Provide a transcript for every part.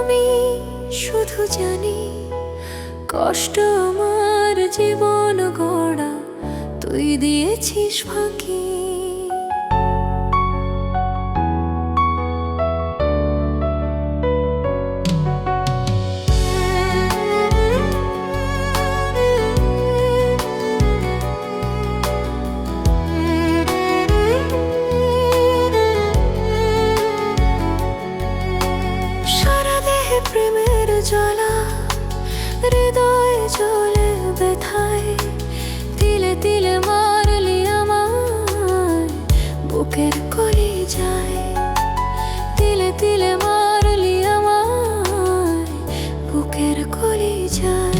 আমি শুধু জানি কষ্ট আমার জীবন গড়া তুই দিয়েছিস ফাঁকি। প্রেমের জ্বালা হৃদয় জ্বলে ব্যথায়, তিলে তিলে মারলি আমার বুকের কলিজায়, তিলে তিলে মারলি আমার বুকের কলিজায়।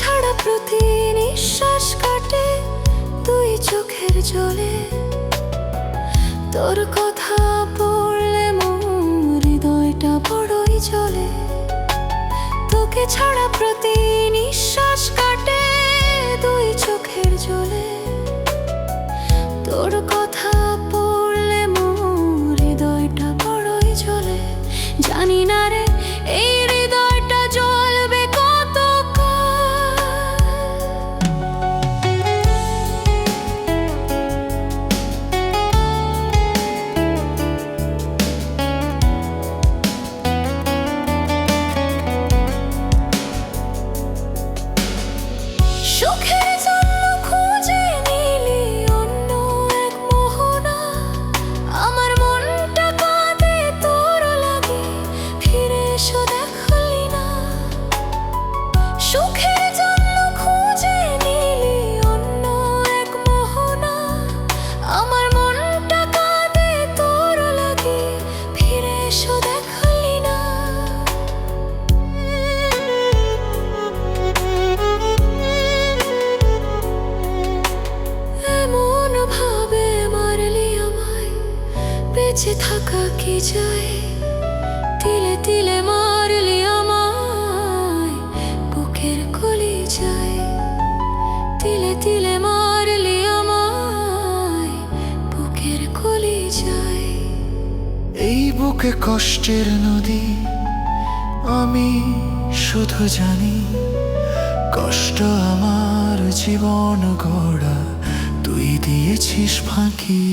ছাড়া প্রতি নিঃশ্বাস কাটে তুই চোখের জলে, তোর কথা পড়লে মোর হৃদয়টা বড়ই জ্বলে। তোকে ছাড়া প্রতি নিঃশ্বাস কাটে তুই চোখের জলে, তোর কথা পড়লে মোর হৃদয়টা বড়ই জ্বলে। জানি না রে এই হৃদয়টা জ্বলবে কত সুখের জন্য খুঁজে নিলি অন্য এক মোহনা, আমার মনটা কাঁদে তোর লাগে ফিরে এসো দেখলি না। সুখের জন্য খুঁজে নিলি অন্য এক মোহনা, আমার মনটা কাঁদে তোর লাগে ফিরে এসো দেখলি না। এমন ভাবে মারলি আমায় বেঁচে থাকা কি যায়, তিলে তিলে মারলি আমায় বুকের কলিজায়, তিলে তিলে মারলি আমায় বুকের কলিজায়। এই বুকে কষ্টের নদী আমি শুধু জানি কষ্ট আমার জীবন গড়া তুই দিয়েছিস ফাঁকি।